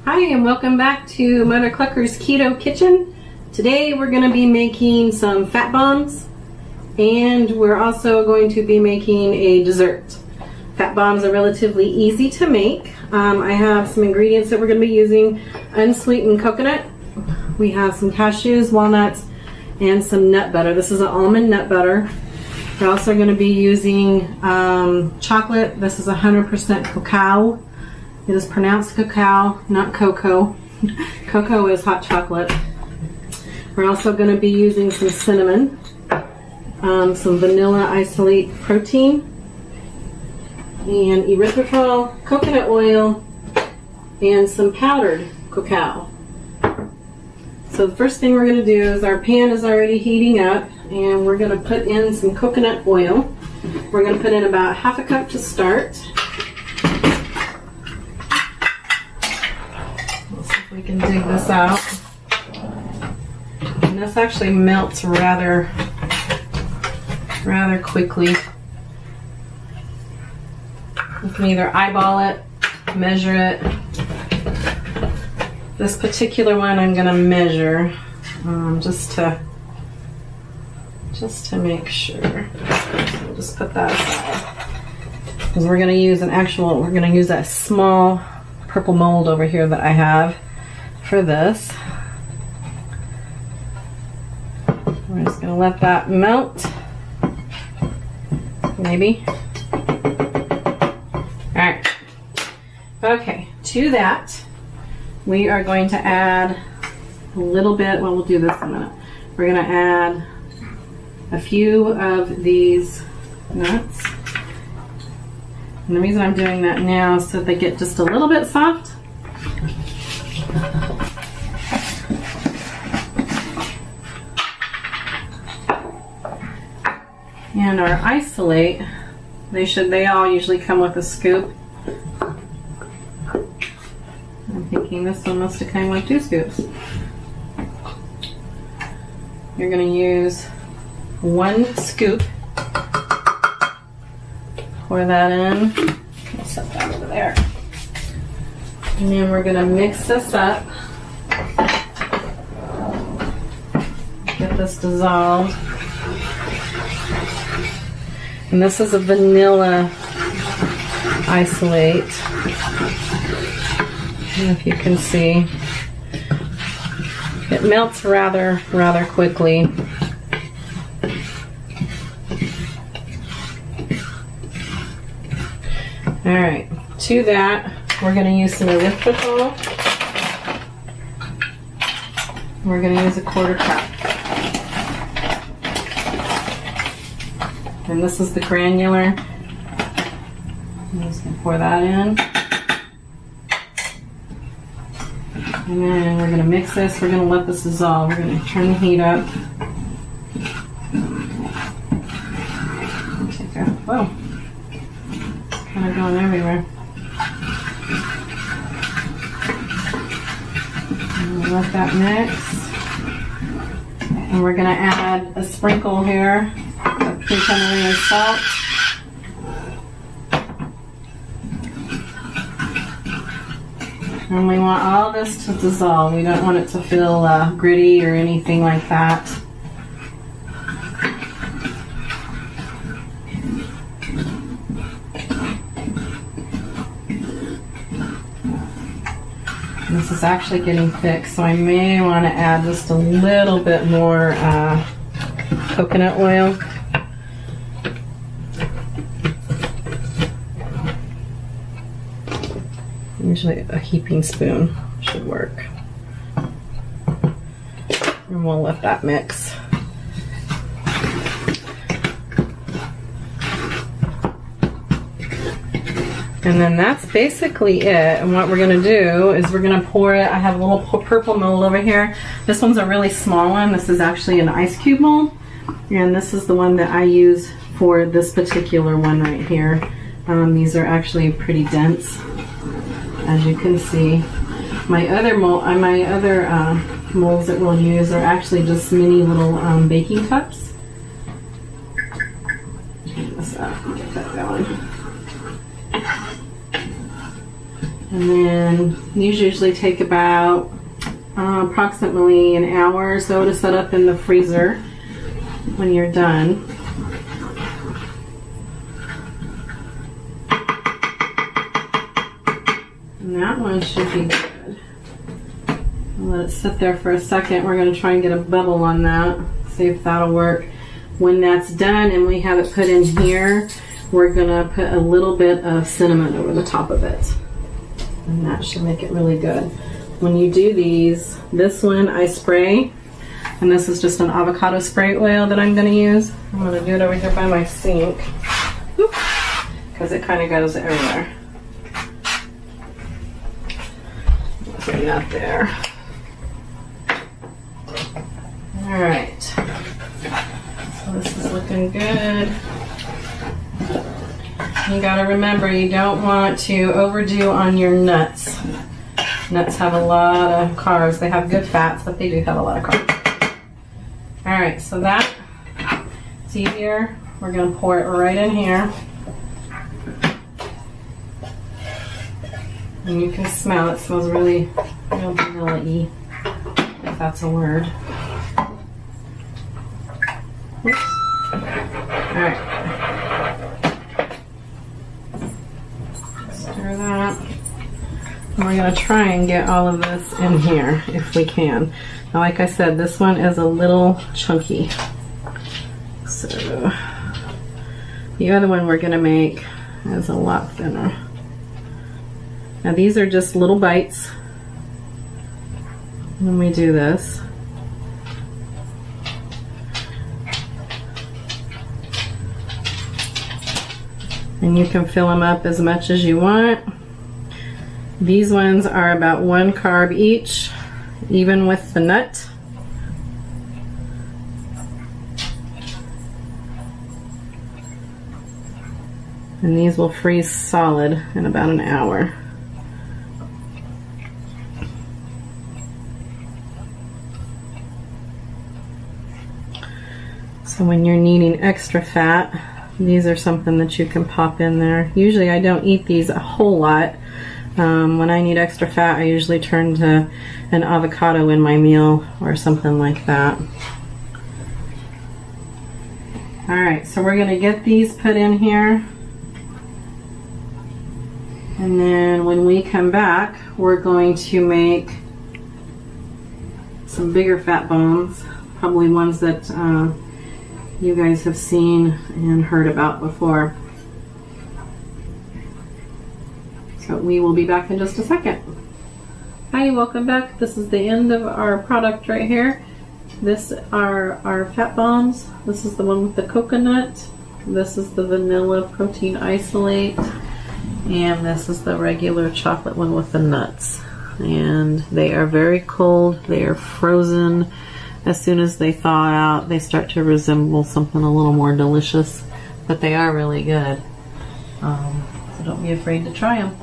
Hi and welcome back to Mother Clucker's Keto Kitchen. Today we're going to be making some fat bombs and we're also going to be making a dessert. Fat bombs are relatively easy to make. I have some ingredients that we're going to be using: unsweetened coconut, we have some cashews, walnuts, and some nut butter. This is an almond nut butter. We're also going to be using chocolate. This is 100% cacao. It is pronounced cacao, not cocoa. Cocoa is hot chocolate. We're also going to be using some cinnamon, some vanilla isolate protein, and erythritol, coconut oil, and some powdered cacao. So the first thing we're going to do is our pan is already heating up, and we're going to put in some coconut oil. We're going to put in about half a cup to start. We can dig this out, and this actually melts rather quickly. You can either eyeball it, measure it. This particular one I'm going to measure just to make sure. So just put that aside because we're going to use we're going to use that small purple mold over here that I have for this. We're just going to let that melt, maybe. Alright, okay, to that we are going to add a little bit, well, we'll do this in a minute. We're going to add a few of these nuts, and the reason I'm doing that now is so they get just a little bit soft. And our isolate, they all usually come with a scoop. I'm thinking this one must have come with 2 scoops. You're going to use 1 scoop. Pour that in. I'll set that over there. And then we're going to mix this up. Get this dissolved. And this is a vanilla isolate. I don't know if you can see. It melts rather quickly. Alright, to that we're going to use some erythritol. We're going to use a 1/4 cup. And this is the granular. I'm just going to pour that in. And then we're going to mix this. We're going to let this dissolve. We're going to turn the heat up. Whoa. Kind of going everywhere. And we'll let that mix. And we're going to add a sprinkle here of pink Himalayan salt. And we want all this to dissolve. We don't want it to feel gritty or anything like that. This is actually getting thick, so I may want to add just a little bit more coconut oil. Usually a heaping spoon should work. And we'll let that mix. And then that's basically it. And what we're going to do is we're going to pour it. I have a little purple mold over here. This one's a really small one. This is actually an ice cube mold. And this is the one that I use for this particular one right here. These are actually pretty dense, as you can see. My other molds that we'll use are actually just mini little baking cups. Get this up and get that going. And then these usually take about approximately an hour or so to set up in the freezer when you're done. And that one should be good. I'll let it sit there for a second. We're going to try and get a bubble on that, see if that'll work. When that's done and we have it put in here, we're going to put a little bit of cinnamon over the top of it. And that should make it really good. When you do these, this one I spray, and this is just an avocado spray oil that I'm going to use. I'm going to do it over here by my sink, because it kind of goes everywhere. Bring that there. Alright, so this is looking good. You gotta remember, you don't want to overdo on your nuts. Nuts have a lot of carbs. They have good fats, but they do have a lot of carbs. Alright, so that, see here, we're going to pour it right in here. And you can smell it. It smells really real vanilla-y, if that's a word. Oops. Alright. Stir that. And we're going to try and get all of this in here if we can. Now, like I said, this one is a little chunky. So the other one we're going to make is a lot thinner. Now these are just little bites when we do this. And you can fill them up as much as you want. These ones are about 1 carb each, even with the nut. And these will freeze solid in about an hour. So when you're needing extra fat, these are something that you can pop in there. Usually I don't eat these a whole lot. When I need extra fat, I usually turn to an avocado in my meal or something like that. Alright, so we're going to get these put in here. And then when we come back, we're going to make some bigger fat bombs, probably ones that you guys have seen and heard about before. So we will be back in just a second. Hi, welcome back. This is the end of our product right here. This are our fat bombs. This is the one with the coconut. This is the vanilla protein isolate. And this is the regular chocolate one with the nuts. And they are very cold. They are frozen. As soon as they thaw out, they start to resemble something a little more delicious. But they are really good. So don't be afraid to try them.